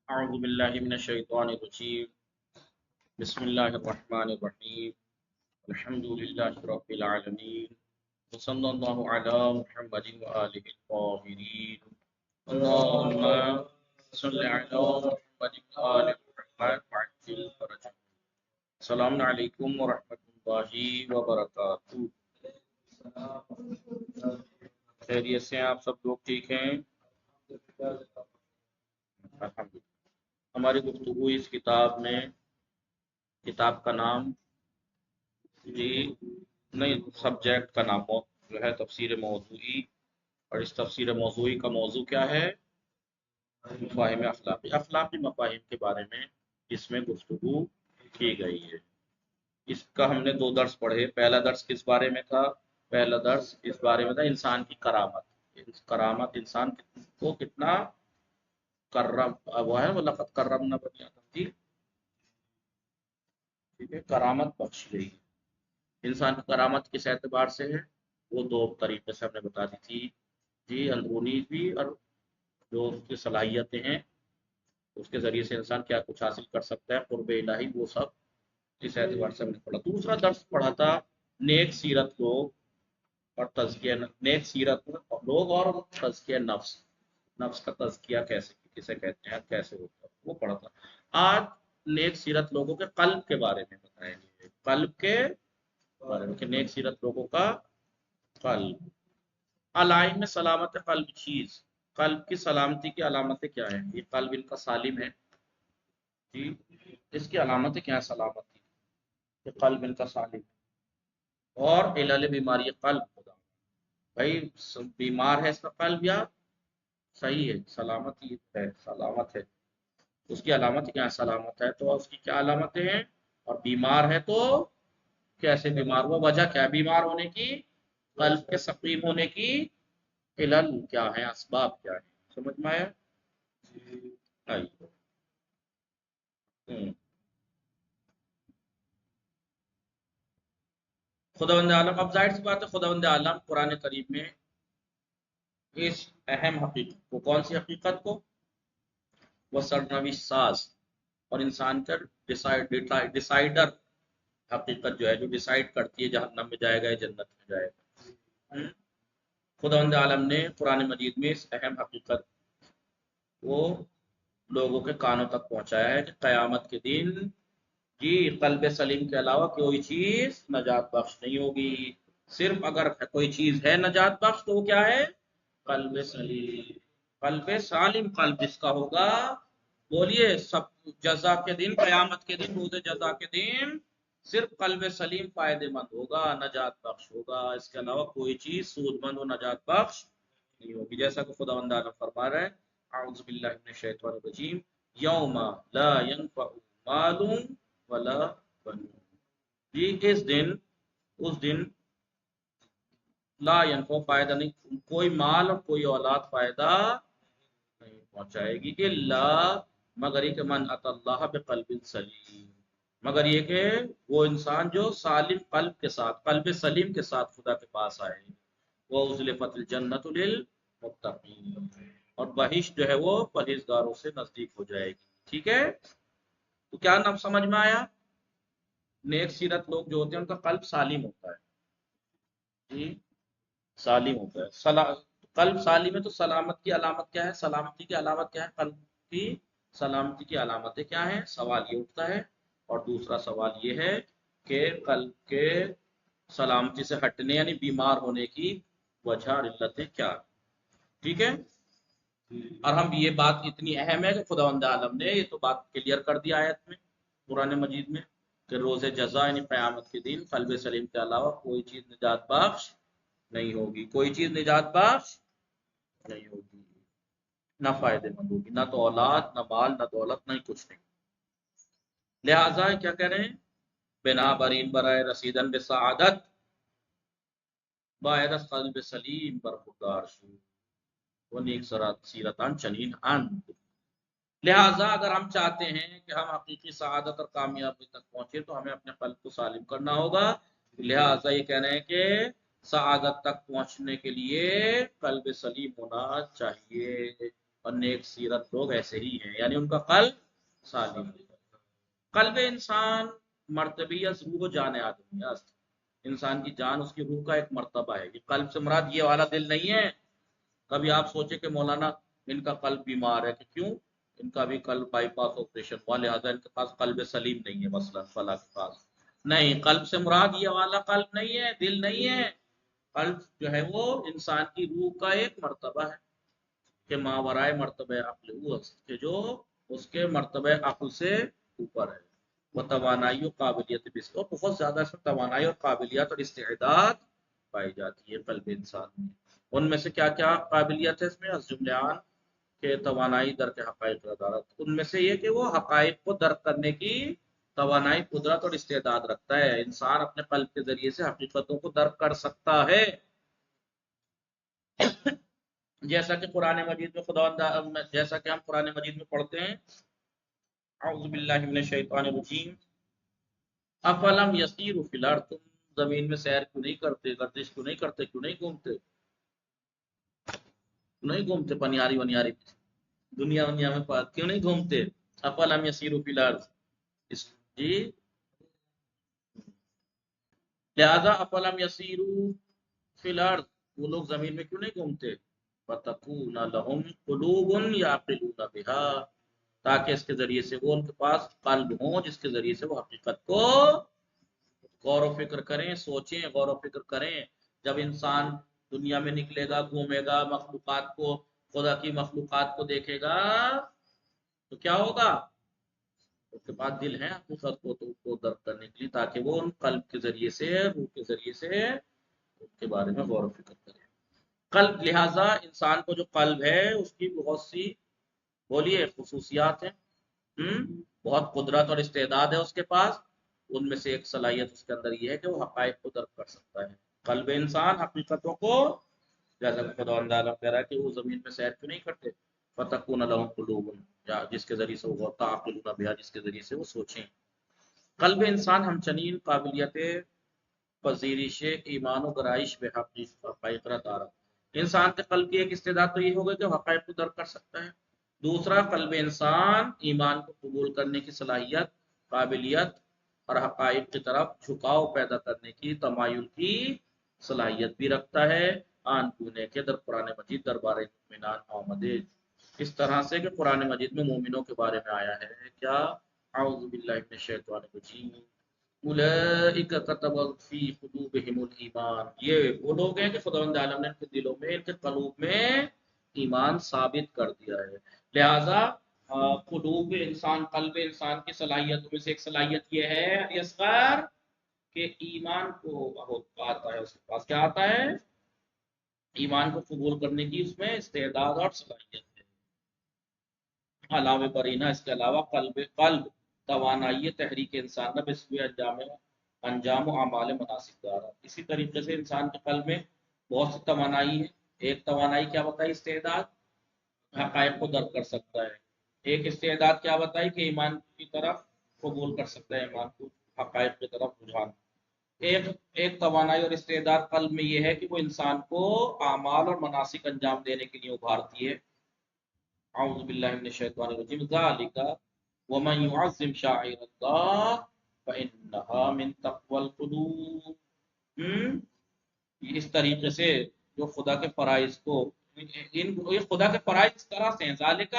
أعوذ بالله من الشيطان الرجيم بسم الله الرحمن الرحيم الحمد لله رب العالمين وصلى الله على محمد وآله الطاهرين اللهم صل على محمد وآل محمد وعجل فرجهم. السلام علیکم ورحمۃ اللہ وبرکاتہ. خیریت سے ہیں آپ سب لوگ؟ ٹھیک ہیں الحمدللہ. ہماری گفتگو اس کتاب میں، کتاب کا نام جی نہیں، سبجیکٹ کا نام جو ہے تفسیر موضوعی، اور اس تفسیر موضوعی کا موضوع کیا ہے؟ مفاہیم اخلاقی، اخلاقی مفاہیم کے بارے میں اس میں گفتگو کی گئی ہے. اس کا ہم نے 2 درس پڑھے. پہلا درس کس بارے میں تھا؟ پہلا درس اس بارے میں تھا انسان کی کرامت. کرامت انسان کو کتنا کرم، وہ ہے وَلَقَدْ كَرَّمْنَا بَنِي آدَم. جی ٹھیک ہے، کرامت بخش گئی. انسان کی کرامت کس اعتبار سے ہے؟ وہ 2 طریقے سے ہم نے بتا دی تھی جی، اندرونی بھی، اور جو اس کی صلاحیتیں ہیں اس کے ذریعے سے انسان کیا کچھ حاصل کر سکتا ہے، قرب الہی، وہ سب اس اعتبار سے ہم نے پڑھا. دوسرا درس پڑھا تھا نیک سیرت لوگ اور تزکیہ، نیک سیرت لوگ اور تزکیہ نفس. نفس کا تزکیہ کسے کہتے ہیں، کیسے ہوتا ہے، وہ پڑھا تھا. آج نیک سیرت لوگوں کے قلب کے بارے میں بتائیں گے، قلب کے بارے میں کہ نیک سیرت لوگوں کا قلب. علائم میں سلامت قلب چیز، قلب کی سلامتی کی علامتیں کیا ہیں؟ یہ قلب ان کا سالم ہے جی، اس کی علامتیں کیا ہیں سلامتی؟ کہ قلب ان کا سالم ہے. اور علل بیماری قلب خدا، بھائی بیمار ہے اس کا قلب یا صحیح ہے، سلامت ہی ہے، سلامت ہے. اس کی علامت کیا ہے؟ سلامت ہے تو اس کی کیا علامتیں ہیں؟ اور بیمار ہے تو کیسے بیمار ہوا، وجہ کیا ہے بیمار ہونے کی، قلب کے سقیم ہونے کی علل کیا ہے، اسباب کیا ہے؟ سمجھ میں آیا؟ آئیے. خداوند عالم، اب ظاہر سی بات ہے خداوند عالم قرآن کریم میں اس اہم حقیقت کو، کون سی حقیقت کو؟ وہ سرنوشت ساز اور انسان کا ڈیسائیڈر حقیقت جو ہے، جو ڈیسائیڈ کرتی ہے جہنم میں جائے گا یا جنت میں جائے گا. خداوند عالم نے قرآن مجید میں اس اہم حقیقت کو لوگوں کے کانوں تک پہنچایا ہے کہ قیامت کے دن جی قلب سلیم کے علاوہ کوئی چیز نجات بخش نہیں ہوگی. صرف اگر کوئی چیز ہے نجات بخش تو وہ کیا ہے؟ قلب سلیم. قلب سالم قلب جس کا ہوگا، بولیے سب جزا کے دن، قیامت کے دن، روز جزا کے دن صرف قلب سلیم فائدہ مند ہوگا، نجات بخش ہوگا. اس کے علاوہ کوئی چیز سود مند و نجات بخش نہیں ہوگی. جیسا کہ خداوند عالم فرما رہا ہے، اعوذ باللہ من الشیطان الرجیم، یوم لا ينفع مال ولا بنون. جی اس دن لا ينفع فائدہ نہیں، کوئی مال اور کوئی اولاد فائدہ نہیں پہنچائے گی، الا مگر یہ کہ من ات اللہ بقلب سلیم، مگر یہ کہ وہ انسان جو سالم قلب کے ساتھ، قلب سلیم کے ساتھ خدا کے پاس آئے. وہ ازلفت الجنت للمتقین، اور بہشت جو ہے وہ پرہیزگاروں سے نزدیک ہو جائے گی. ٹھیک ہے، تو کیا نام سمجھ میں آیا؟ نیک سیرت لوگ جو ہوتے ہیں ان کا قلب سالم ہوتا ہے جی، سالم ہوتا ہے. قلب سالم ہے تو سلامت کی علامت کیا ہے؟ سلامتی کی علامت کیا ہے؟ قلب کی سلامتی کی علامتیں کیا ہیں؟ سوال یہ اٹھتا ہے. اور دوسرا سوال یہ ہے کہ قلب کے سلامتی سے ہٹنے یعنی بیمار ہونے کی وجہ اور علتیں کیا؟ ٹھیک ہے، اور ہم یہ بات اتنی اہم ہے کہ خداوند عالم نے یہ تو بات کلیئر کر دی آیت میں، قرآن مجید میں، کہ روز جزا یعنی قیامت کے دن قلب سلیم کے علاوہ کوئی چیز نجات بخش نہیں ہوگی، کوئی چیز نجات بخش نہیں ہوگی، نہ فائدے مند ہوگی، نہ تو اولاد، نہ مال، نہ دولت، نہ ہی کچھ نہیں. لہٰذا کیا کہہ رہے ہیں؟ بنا برین برائے رسیدن بسعادت باید قلب سلیم برخوردار شو وہ نیک سیرتان چنین اند. لہٰذا اگر ہم چاہتے ہیں کہ ہم حقیقی سعادت اور کامیابی تک پہنچے تو ہمیں اپنے قلب کو سالم کرنا ہوگا. لہٰذا یہ کہہ رہے ہیں کہ سعادت تک پہنچنے کے لیے قلب سلیم ہونا چاہیے. اور نیک سیرت لوگ ایسے ہی ہیں، یعنی ان کا قلب سالم ہے۔ قلب انسان مرتبیت روح و جان آدمی ہے، انسان کی جان اس کی روح کا ایک مرتبہ ہے۔ یہ قلب سے مراد یہ والا دل نہیں ہے۔ کبھی آپ سوچے کہ مولانا ان کا قلب بیمار ہے، کہ کیوں؟ ان کا بھی قلب بائی پاس آپریشن ہوا، لہٰذا ان کے پاس قلب سلیم نہیں ہے، مثلا فلاں کے پاس نہیں۔ قلب سے مراد یہ والا قلب نہیں ہے، دل نہیں ہے۔ قلب جو ہے وہ انسان کی روح کا ایک مرتبہ ہے کہ ماورائے مرتبہ عقل، وہ کہ جو اس کے مرتبہ عقل سے اوپر ہے۔ وہ توانائی و قابلیت بھی، اور بہت زیادہ اس میں توانائی اور قابلیت اور استعداد پائی جاتی ہے قلب انسان میں۔ ان میں سے کیا کیا قابلیت ہے اس میں؟ جملان کہ توانائی درک حقائق ردارت، ان میں سے یہ کہ وہ حقائق کو درک کرنے کی توانائی، قدرت اور استعداد رکھتا ہے۔ انسان اپنے قلب کے ذریعے سے حقیقتوں کو درک کر سکتا ہے، جیسا کہ قرآن مجید میں جیسا کہ ہم قرآن مجید میں پڑھتے ہیں، اعوذ باللہ من الشیطان الرجیم، افلم یسیروا فی الارض، تم زمین میں سیر کیوں نہیں کرتے، گردش کیوں نہیں کرتے، کیوں نہیں گھومتے، کیوں نہیں گھومتے پنیاری ونیاری دنیا میں کیوں نہیں گھومتے؟ افلم یسیروا فی الارض، جی لہذا افلم یسیروا فی الارض، وہ لوگ زمین میں کیوں نہیں گھومتے؟ فتکون لہم قلوب یعقلون بہا، تاکہ اس کے ذریعے سے وہ ان کے پاس قلب ہوں جس کے ذریعے سے وہ حقیقت کو غور و فکر کریں، سوچیں، غور و فکر کریں۔ جب انسان دنیا میں نکلے گا، گھومے گا، مخلوقات کو، خدا کی مخلوقات کو دیکھے گا، تو کیا ہوگا؟ اس کے بعد دل ہے حقیقت کو درک کرنے کے لیے، تاکہ وہ ان قلب کے ذریعے سے، روح کے ذریعے سے اس کے بارے میں غور و فکر کرے۔ قلب، لہذا انسان کو جو قلب ہے اس کی بہت سی، بولیے، خصوصیات ہیں، بہت قدرت اور استعداد ہے اس کے پاس۔ ان میں سے ایک صلاحیت اس کے اندر یہ ہے کہ وہ حقائق کو درک کر سکتا ہے۔ قلب انسان حقیقتوں کو، جیسا کہ خدا تعالیٰ کہہ رہا ہے کہ وہ زمین میں سیر کیوں نہیں کرتے، فتکون لہم قلوب، جس کے ذریعے سے وہ تعقلون بہا، جس کے ذریعے سے وہ سوچیں۔ قلب انسان ہمچنین قابلیت پذیرش ایمان و گرائش بے حقائق دارا، انسان کے قلب کی ایک استعداد تو یہ ہوگا کہ وہ حقائق کو درک کر سکتا ہے۔ دوسرا، قلب انسان ایمان کو قبول کرنے کی صلاحیت، قابلیت اور حقائق کی طرف جھکاؤ پیدا کرنے کی، تمایل کی صلاحیت بھی رکھتا ہے۔ آن کونے کے در قرآن مجید دربار اطمینان آمدے، اس طرح سے کہ قرآن مجید میں مومنوں کے بارے میں آیا ہے کیا؟ اعوذ باللہ من الشیطان الرجیم، اولئک کتب فی قلوبہم الایمان، یہ وہ لوگ ہیں کہ خداوند عالم نے ان کے دلوں میں، ان کے قلوب میں ایمان ثابت کر دیا ہے۔ لہذا قلوب انسان، قلب انسان کی صلاحیتوں میں سے ایک صلاحیت یہ ہے یسغر، کہ ایمان کو آتا ہے، اس کے پاس کیا آتا ہے؟ ایمان کو قبول کرنے کی اس میں استعداد اور صلاحیت ہے۔ علاوہ برینہ، اس کے علاوہ قلب توانائی تحریک انسان نہ بسوی انجام و اعمال مناسب دارا، اسی طریقے سے انسان کے قلب میں بہت سی توانائی ہے۔ ایک توانائی کیا بتائی؟ استعداد، حقائق کو درک کر سکتا ہے۔ ایک استعداد کیا بتائی؟ کہ ایمان کی طرف قبول کر سکتا ہے، ایمان کو، حقائق کی طرف رجحان۔ ایک توانائی اور استعداد قلب میں یہ ہے کہ وہ انسان کو اعمال اور مناسک انجام دینے کے لیے ابھارتی ہے۔ اعوذ باللہ من الشیطان الرجیم، ذالک ومن يعظم شعائر اللہ فإنها من تقوى القلوب، اس طریقے سے جو خدا کے فرائض کو، یہ خدا کے فرائض اس طرح سے ہیں، ذالک،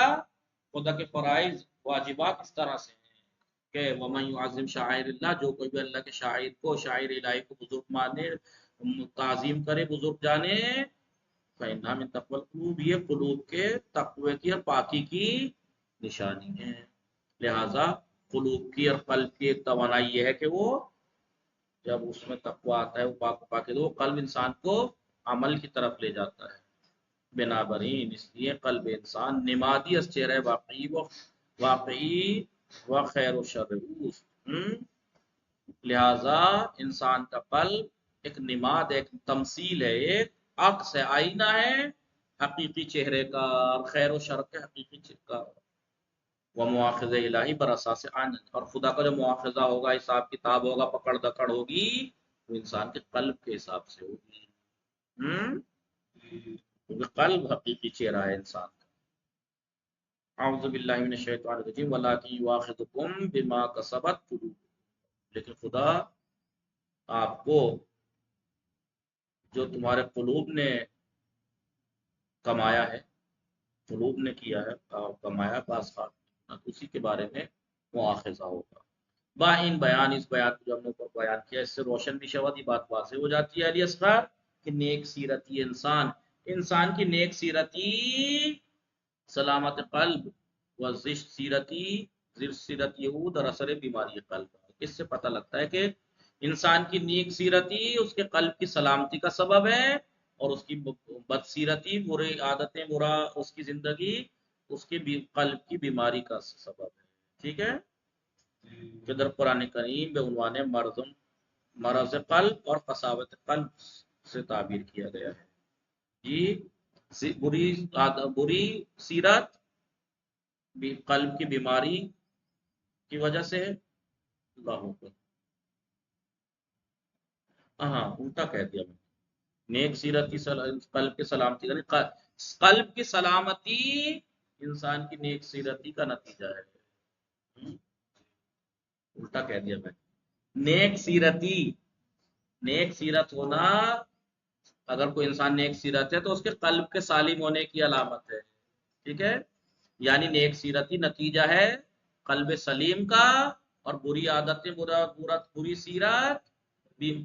خدا کے فرائض واجبات اس طرح سے ہیں کہ ومن يعظم شعائر اللہ، جو کوئی بھی اللہ کے شاعر کو، شاعر الہی کو بزرگ مانے، تعظیم کرے، بزرگ جانے، فإنها من تقوى القلوب، یہ قلوب کے تقوی کی اور پاکی کی نشانی ہے۔ لہذا قلوب کی اور قلب کی ایک توانائی یہ ہے کہ وہ جب اس میں تقوی آتا ہے، وہ پاک وہ قلب انسان کو عمل کی طرف لے جاتا ہے۔ بنابراین اس لیے قلب انسان نمادی از چہرہ واقعی و خیر و شر، لہذا انسان کا قلب ایک نماد، ایک تمثیل ہے، ایک عکس ہے، آئینہ ہے حقیقی چہرے کا اور خیر و شر کے حقیقی چہرے کا۔ وہ مواخذہ الہی بر اساس عین، اور خدا کا جو مواخذہ ہوگا، حساب کتاب ہوگا، پکڑ دکڑ ہوگی، وہ انسان کے قلب کے حساب سے ہوگی، کیونکہ قلب حقیقی چہرہ ہے انسان کا۔ اعوذ باللہ من الشیطان الرجیم ولکن یؤاخذکم بما کسبت قلوبکم، لیکن خدا آپ کو جو تمہارے قلوب نے کمایا ہے، قلوب نے کیا ہے کمایا بعض اسی کے بارے میں مواخذہ ہوگا۔ ان بیان، اس بیان کو جو ہم نے اوپر بیان کیا، اس سے روشن بھی شود، یہ بات واضح ہو جاتی ہے علی اصغر کہ نیک سیرتی انسان کی نیک سیرتی سلامت قلب و زشت سیرتی یہود اور اثر بیماری قلب۔ اس سے پتہ لگتا ہے کہ انسان کی نیک سیرتی اس کے قلب کی سلامتی کا سبب ہے، اور اس کی بد سیرتی، برے عادتیں، برا اس کی زندگی اس کے قلب کی بیماری کا سبب ہے۔ ٹھیک ہے، ادھر قرآن کریم بے عنوان مرض قلب اور قساوت قلب سے تعبیر کیا گیا ہے۔ جی، بری سیرت قلب کی بیماری کی وجہ سے اللہ حکم، ہاں الٹا کہہ دیا میں، نیک سیرت کی قلب کی سلامتی، یعنی قلب کی سلامتی انسان کی نیک سیرتی کا نتیجہ ہے۔ الٹا کہہ دیا میں، نیک سیرت ہونا، اگر کوئی انسان نیک سیرت ہے تو اس کے قلب کے سالم ہونے کی علامت ہے۔ ٹھیک ہے، یعنی نیک سیرتی نتیجہ ہے قلب سلیم کا، اور بری عادتیں، بری سیرت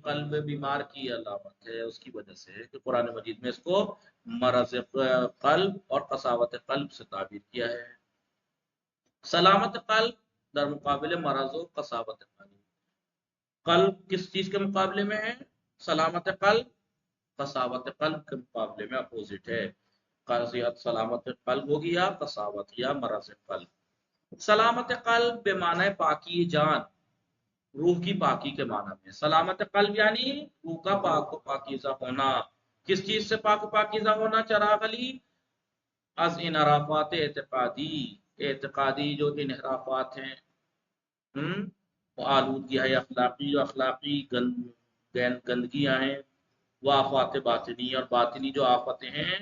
قلب بیمار کی علامت ہے، اس کی وجہ سے کہ قرآن مجید میں اس کو مرض قلب اور قساوت قلب سے تعبیر کیا ہے۔ سلامت قلب در مقابل مرض و قساوت قلب، قلب کس چیز کے مقابلے میں ہے؟ سلامت قلب قساوت قلب کے مقابلے میں اپوزٹ ہے۔ سلامت قلب ہوگی یا قساوت یا مرض قلب۔ سلامت قلب بے معنی پاکی جان، روح کی پاکی کے معنی میں سلامت قلب یعنی روح کا پاک و پاکیزہ ہونا۔ کس چیز سے پاک و پاکیزہ ہونا چراغ علی؟ از انحرافات اعتقادی جو انحرافات ہیں، وہ آلودگی ہے اخلاقی، جو اخلاقی گندگیاں ہیں، وہ آفات باطنی، اور باطنی جو آفتیں ہیں،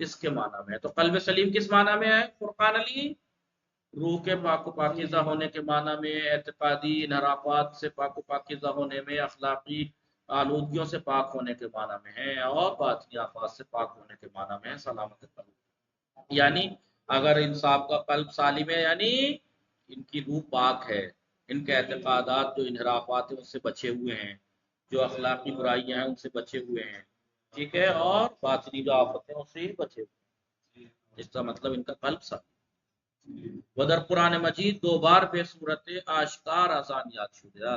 اس کے معنی میں ہے۔ تو قلب سلیم کس معنی میں ہے فرقان علی؟ روح کے پاک و پاکیزہ ہونے کے معنی میں، اعتقادی انحرافات سے پاک و پاکیزہ ہونے میں، اخلاقی آلودگیوں سے پاک ہونے کے معنی میں ہے، اور باطنی آفات سے پاک ہونے کے معنی میں ہے سلامت قلب۔ یعنی اگر انسان کا قلب سالم ہے، یعنی ان کی روح پاک ہے، ان کے اعتقادات جو انحرافات ہیں اس سے بچے ہوئے ہیں، جو اخلاقی برائیاں ہیں ان سے بچے ہوئے ہیں، ٹھیک ہے، اور باطنی جو آفتیں ہیں اس سے ہی بچے ہوئے ہیں، اس کا مطلب ان کا قلب سالم۔ ودر قرآن مجید دو بار بے صورت آشکار آسانیات شدہ،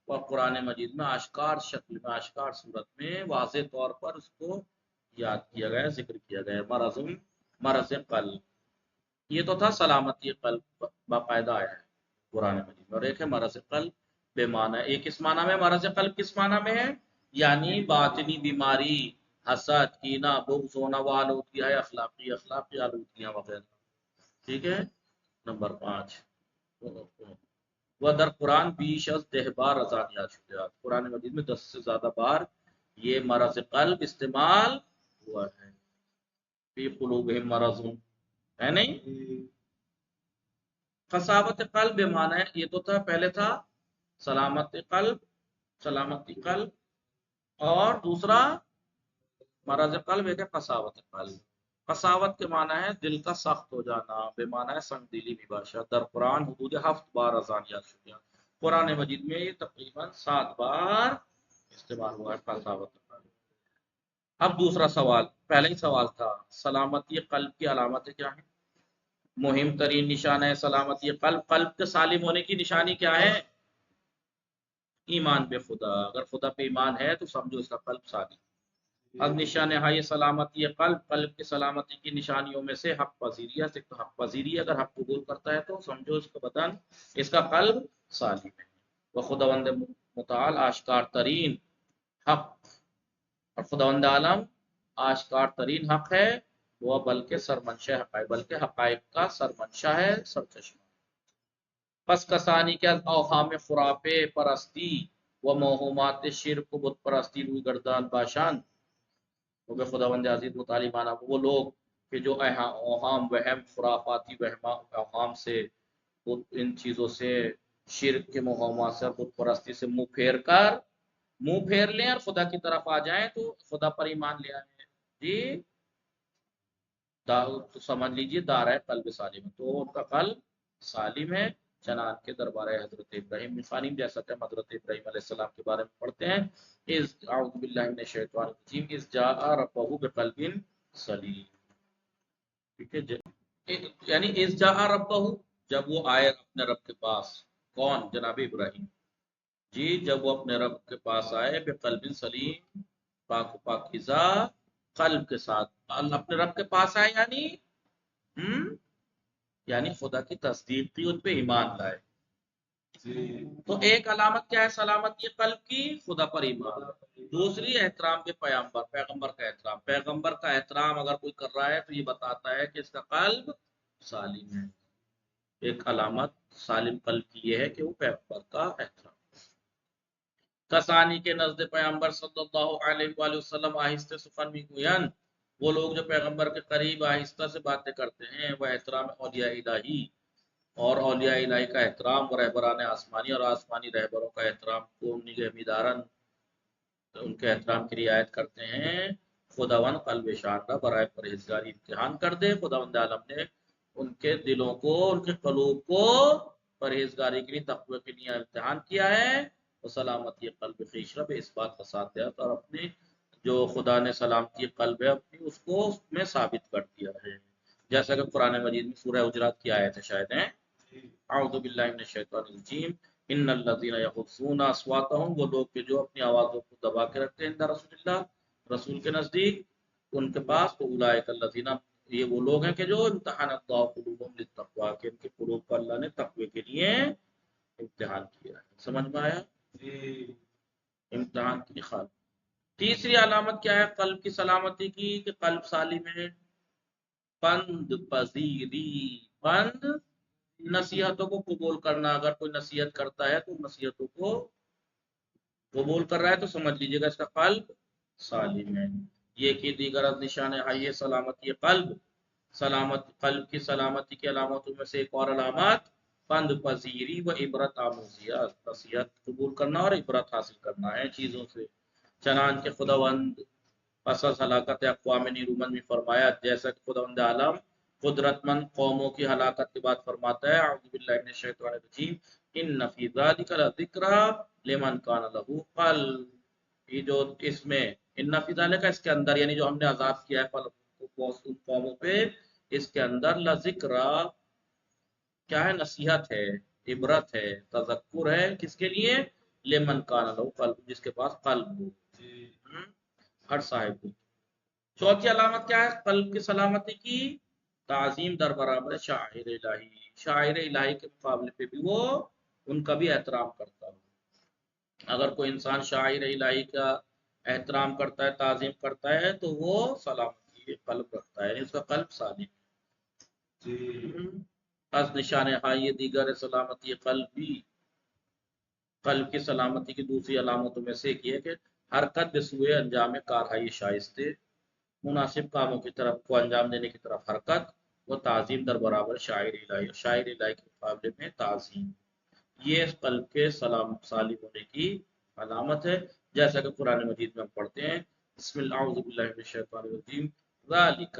اور قرآن مجید میں آشکار شکل میں، آشکار صورت میں واضح طور پر اس کو یاد کیا گیا، ذکر کیا گیا۔ مرض قلب، یہ تو تھا سلامتی قلب باقاعدہ آیا ہے قرآن مجید میں، اور ایک ہے مرض قلب بے معنی۔ ایک اس معنی میں مرض قلب کس معنی میں ہے؟ یعنی باطنی بیماری، حسد، کینہ، بغض ہونا، وہ آلودگی ہے اخلاقی آلودگیاں وغیرہ۔ ٹھیک ہے، نمبر 5، وہ در قرآن بیش از 10 بار ازانیات شدیات، قرآن مجید میں 10 سے زیادہ بار یہ مرض قلب استعمال ہوا ہے۔ فی قلوبہم مرض ہے نہیں؟ قساوت قلب بے معنی، یہ تو تھا پہلے تھا سلامتی قلب، اور دوسرا مرض قلب ایک ہے قساوت قلب۔ قساوت کے معنی ہے دل کا سخت ہو جانا، بے معنی ہے سنگ دلی باشا۔ در قرآن حدود 7 بار ازانیات شدیات، قرآن مجید میں یہ تقریباً 7 بار استعمال ہوا ہے قساوت قلب۔ اب دوسرا سوال، پہلا ہی سوال تھا سلامتی قلب کی علامتیں کیا ہیں؟ مہم ترین نشانہ ہے سلامتی قلب، قلب کے سالم ہونے کی نشانی کیا ہے؟ ایمان بے خدا، اگر خدا پہ ایمان ہے تو سمجھو اس کا قلب سالم۔ اب نشانہ ہے سلامتی قلب کی سلامتی کی نشانیوں میں سے حق پذیری ہے، تو حق پذیری اگر حق قبول کرتا ہے تو سمجھو اس کا بدن، اس کا قلب سالم ہے۔ وہ خداوند متعال آشکار ترین حق، اور خداوند عالم آشکار ترین حق ہے، وہ بلکہ سرمنشا حقائق، بلکہ حقائق کا سرمنشا ہے، سرچشمہ۔ پس کسانی کے از اوہام خرافے پرستی و موہومات شرک بت پرستی روی گردان باشان، وہ خداوند عزیز متعالی مانا وہ لوگ کہ جو اوہام وہم خرافاتی اوہام سے ان چیزوں سے شرک کے مقامات سے بت پرستی سے منہ پھیر لیں اور خدا کی طرف آ جائیں تو خدا پر ایمان لے آئیں جی تو سمجھ لیجیے دار ہے قلب سالم ہے، تو ان کا قلب سالم ہے چنان کے دربار حضرت ابراہیم مثالیم جیسا کہ حضرت ابراہیم علیہ السلام کے بارے میں پڑھتے ہیں اعوذ باللہ من الشیطان الرجیم اذ جاء ربہ بقلب سلیم، ٹھیک ہے یعنی اذ جاء ربہ جب وہ آئے اپنے رب کے پاس، کون؟ جناب ابراہیم جی، جب وہ اپنے رب کے پاس آئے بقلب سلیم پاکیزہ قلب کے ساتھ، اپنے رب کے پاس آئے یعنی خدا کی تصدیق کی، ان پہ ایمان لائے تو ایک علامت کیا ہے سلامتی قلب کی؟ خدا پر ایمان، دوسری احترام کے پیغمبر کا احترام، پیغمبر کا احترام اگر کوئی کر رہا ہے تو یہ بتاتا ہے کہ اس کا قلب سالم ہے، ایک علامت سالم قلب کی یہ ہے کہ وہ پیغمبر کا احترام کسانی کے نزد پیغمبر صلی اللہ علیہ وآلہ وسلم آہستہ سخن بھی گوین، وہ لوگ جو پیغمبر کے قریب آہستہ سے باتیں کرتے ہیں، وہ احترام اولیاء الہی اور اولیاء الہی کا احترام و رہبران آسمانی اور آسمانی رہبروں کا احترام کو نگہمیدارن ان کے احترام کی رعایت کرتے ہیں، خداوند قلب شاندہ برائے پرہیزگاری امتحان کر دے، خداوند عالم نے ان کے دلوں کو، ان کے قلوب کو پرہیزگاری کے لیے تقوی کے لیے امتحان کیا ہے، وہ سلامتی قلب خیشرب اس بات کا ساتھ دیا اور اپنی جو خدا نے سلامتی قلب ہے اپنی اس کو اس میں ثابت کر دیا ہے، جیسا کہ قرآن مجید میں سورہ حجرات کی آیت ہے شاید ہیں اعوذ باللہ من الشیطان الرجیم ان الذین یغضون اصواتهم، وہ لوگ کہ جو اپنی آوازوں کو دبا کے رکھتے ہیں عند رسول اللہ، رسول کے نزدیک ان کے پاس، تو اولئک الذین، یہ وہ لوگ ہیں کہ جو امتحان اللہ قلوبهم للتقوی، کہ ان کے قلوب کو اللہ نے تقوی کے لیے امتحان کیا ہے، سمجھ میں آیا امتحان کی خاطر۔ تیسری علامت کیا ہے قلب کی سلامتی کی کہ قلب سالم ہے پند پذیری، پند نصیحتوں کو قبول کرنا، اگر کوئی نصیحت کرتا ہے تو نصیحتوں کو قبول کر رہا ہے تو سمجھ لیجیے گا اس کا قلب سالم ہے، یہ کہ دیگر از نشان ہے سلامتی قلب، قلب کی سلامتی کی علامتوں میں سے ایک اور علامت پند پذیری و عبرت آموزیہ، نصیحت قبول کرنا اور عبرت حاصل کرنا ہے چیزوں سے، چنان کے خداوند پس از ہلاکت اقوام نیرومند میں فرمایا، جیسا کہ خداوند عالم قدرت مند قوموں کی ہلاکت کے بعد فرماتا ہے اعوذ باللہ من الشیطان الرجیم ان فی ذلک لذکری لمن کان لہ قلب، یہ جو اس میں ان فی ذلک اس کے اندر یعنی جو ہم نے عذاب کیا ہے ان قوموں پہ، اس کے اندر لذکری کیا ہے؟ نصیحت ہے، عبرت ہے، تذکر ہے، کس کے لیے؟ لمن کان لہ قلب، جس کے پاس قلب ہو، ہر صاحب کو۔ چوتھی علامت کیا ہے قلب کی سلامتی کی؟ تعظیم در برابر شاعر الہی، شاعر الہی کے مقابلے پہ بھی وہ ان کا بھی احترام کرتا ہو، اگر کوئی انسان شاعر الہی کا احترام کرتا ہے، تعظیم کرتا ہے تو وہ سلامتی قلب رکھتا ہے، یعنی اس کا قلب سالم از نشان یہ دیگر سلامتی قلب بھی، قلب کی سلامتی کی دوسری علامتوں میں سے ایک یہ کہ حرکت بسوئے انجام کارہائی شائستے، مناسب کاموں کی طرف کو انجام دینے کی طرف حرکت، وہ تعظیم در برابر شاعر الہی، شاعر الہی کے مقابلے میں تعظیم، یہ قلب کے سالم ہونے کی علامت ہے، جیسا کہ قرآن مجید میں ہم پڑھتے ہیں بسم اللہ اعوذ باللہ من الشیطان الرجیم ذالک،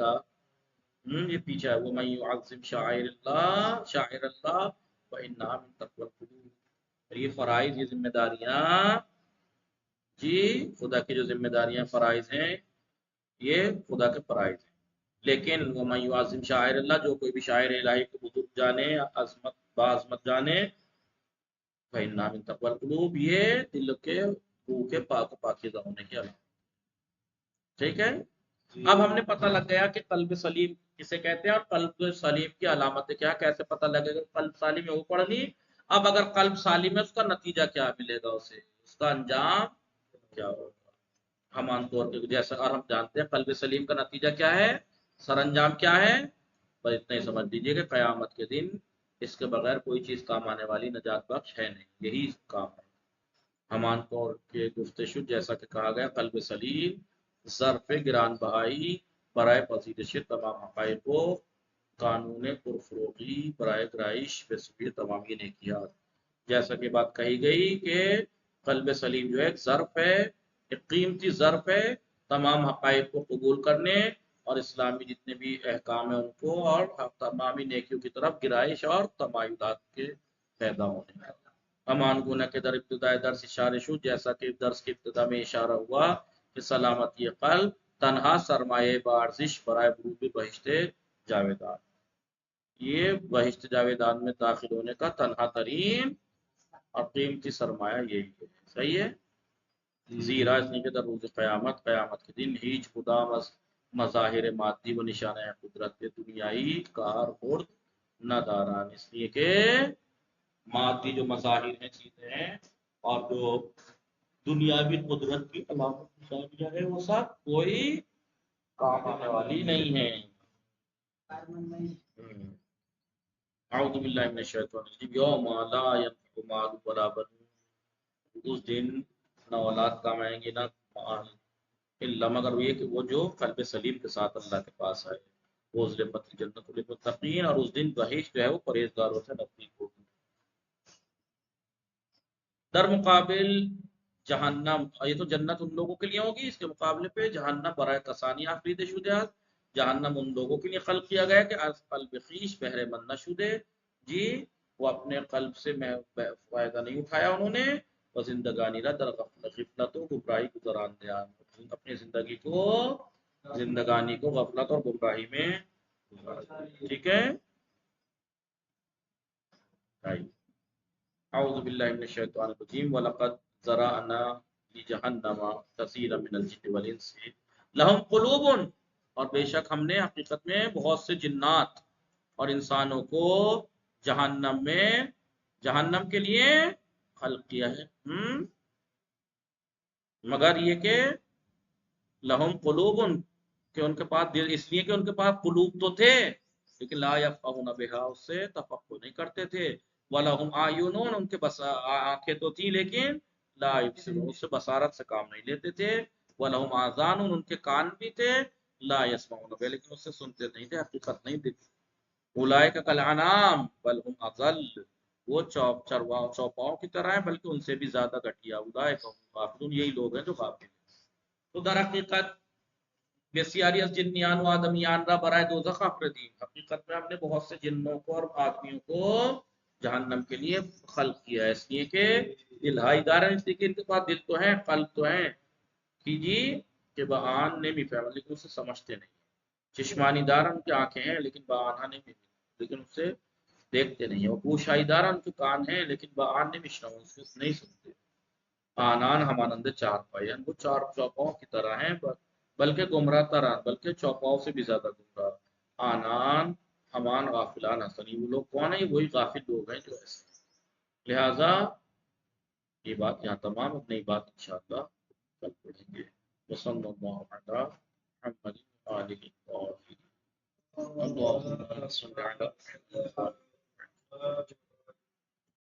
یہ پیچھے ہے وَمَن يُعَظِّمْ شَعَائِرَ اللَّهِ فَإِنَّهَا مِن تَقْوَى الْقُلُوبِ، یہ فرائض، یہ ذمہ داریاں جی خدا کی جو ذمہ داریاں فرائض ہیں یہ خدا کے فرائض ہیں، لیکن وَمَن يُعَظِّمْ شَعَائِرَ اللَّهِ، جو کوئی بھی شاعر الہی کو بزرگ جانے، عظمت بعظمت جانے، فَإِنَّهَا مِن تَقْوَى الْقُلُوبِ، یہ دل کے روح کے پاک و پاکیزہ ہونے کی علامت، ٹھیک ہے۔ اب ہم نے پتہ لگ گیا کہ قلب سلیم کسے کہتے ہیں اور قلب سلیم کی علامتیں کیا، کیسے پتہ لگے گا قلب سالم ہے وہ پڑھ لی، اب اگر قلب سالم ہے اس کا نتیجہ کیا ملے گا، اسے اس کا انجام کیا ہوگا، ہم عام طور پہ جیسا اور ہم جانتے ہیں قلب سلیم کا نتیجہ کیا ہے، سر انجام کیا ہے، بس اتنا ہی سمجھ لیجیے کہ قیامت کے دن اس کے بغیر کوئی چیز کام آنے والی نجات بخش ہے نہیں، یہی کام ہے، ہمان طور کے گفتشو جیسا کہ کہا گیا قلب سلیم ظرف گران بہائی برائے پذیرش تمام حقائق کو قانون پرفروغی برائے گرائش بسبی تمامی نیکیات، جیسا کہ بات کہی گئی کہ قلب سلیم جو ہے ایک ظرف ہے، ایک قیمتی ظرف ہے تمام حقائق کو قبول کرنے اور اسلامی جتنے بھی احکام ہیں ان کو اور تمامی نیکیوں کی طرف گرائش اور تمایلات کے پیدا ہونے میں۔ امان گنہ کے در ابتدائے درس اشارہ شو، جیسا کہ درس کی ابتدا میں اشارہ ہوا کہ سلامتی قلب تنہا سرمایہ بارزش برائے بروب بہشت جاویدان، یہ بہشت جاویدان میں داخل ہونے کا تنہا ترین اور قیمتی سرمایہ یہی ہے۔ صحیح ہے؟ زیرا اس نے کہ در روز قیامت کے دن ہیچ خدا مظاہر مادی و نشانہ قدرت دنیائی کار خورد نہ داران، اس لیے کہ مادی جو مظاہر ہیں چیزیں ہیں اور جو دنیاوی قدرت کی علامت نشانیاں ہیں وہ سب کوئی کام آنے والی نہیں ہے۔ اعوذ باللہ من الشیطان الرجیم، یوم لا ينفع مال ولا بنون، اس دن نہ اولاد کام آئیں گے نہ مال، الا مگر یہ کہ وہ جو قلب سلیم کے ساتھ اللہ کے پاس آئے، وہ ظلمت جنت للمتقین، اور اس دن بہشت جو ہے وہ پرہیزگاروں سے نزدیک ہوگی۔ در مقابل جہنم، یہ تو جنت ان لوگوں کے لیے ہوگی، اس کے مقابلے پہ جہنم برائے کسانی آفرید شدہ، جہنم ان لوگوں کے لیے خلق کیا گیا کہ از قلب خیش بہرے مند نہ شدے، جی وہ اپنے قلب سے فائدہ نہیں اٹھایا انہوں نے، وہ زندگانی را در غفلت و گمراہی گزران دیا، اپنی زندگانی کو غفلت اور گمراہی میں گزارا۔ ٹھیک ہے، اعوذ باللہ من الشیطان الرجیم، وَلَقَدْ ذَرَأْنَا لِجَهَنَّمَ كَثِيرًا مِنَ الْجِنِّ وَالْإِنسِ لَهُمْ قُلُوبٌ، اور بے شک ہم نے حقیقت میں بہت سے جنات اور انسانوں کو جہنم کے لیے خلق کیا ہے، مگر یہ کہ لہم قلوب، کہ ان کے پاس دل، اس لیے کہ ان کے پاس قلوب تو تھے لیکن لا یفقہون بہا، اس سے تفقہ نہیں کرتے تھے، وَلَهُمْ أَعْيُنٌ، ان کے آنکھیں تو تھی لیکن لا یبصرون، اس سے بصارت سے کام نہیں لیتے تھے، وَلَهُمْ آذَانٌ، ان کے کان بھی تھے، لا یسمعون بہ، لیکن اس سے سنتے نہیں تھے، حقیقت نہیں دیکھتے۔ اولئک کالانعام بل هم اضل، وہ چوپاؤں کی طرح ہیں بلکہ ان سے بھی زیادہ گھٹیا، اولئک هم غافلون، یہی لوگ ہیں جو غافل ہیں۔ تو در حقیقت بسیاری از جنیان و آدمیان را برائے دوزخ افردیم، حقیقت میں ہم نے بہت سے جنوں کو اور آدمیوں کو جہنم کے لیے خلق کیا ہے، اس لیے کہ دلہائی دارن، اس لیے کہ ان کے پاس دل تو ہیں، قلب تو ہیں، جی کہ بآن نمی فہم، لیکن اسے سمجھتے نہیں، چشمانی دارن ان کی آنکھیں ہیں لیکن بآنہا نہیں ملتی، لیکن اسے دیکھتے نہیں ہیں، وہ گوشائی دارن ان کے کان ہیں لیکن بآن نہیں مشنون، اس کو نہیں سنتے، آنان ہمانند چار پائے، وہ چار چوپاؤں کی طرح ہیں بلکہ گمراہ تران، بلکہ چوپاؤں سے بھی زیادہ گمراہ، آنان ہمان غافلان حسنی، وہ لوگ کون ہیں؟ وہی غافل لوگ ہیں جو ایسے ہیں۔ لہذا یہ بات یہاں تمام، اب نئی بات انشاءاللہ کل پڑھیں گے۔ وصلی اللہ علی محمد آلہ وآلہ اللهم صل على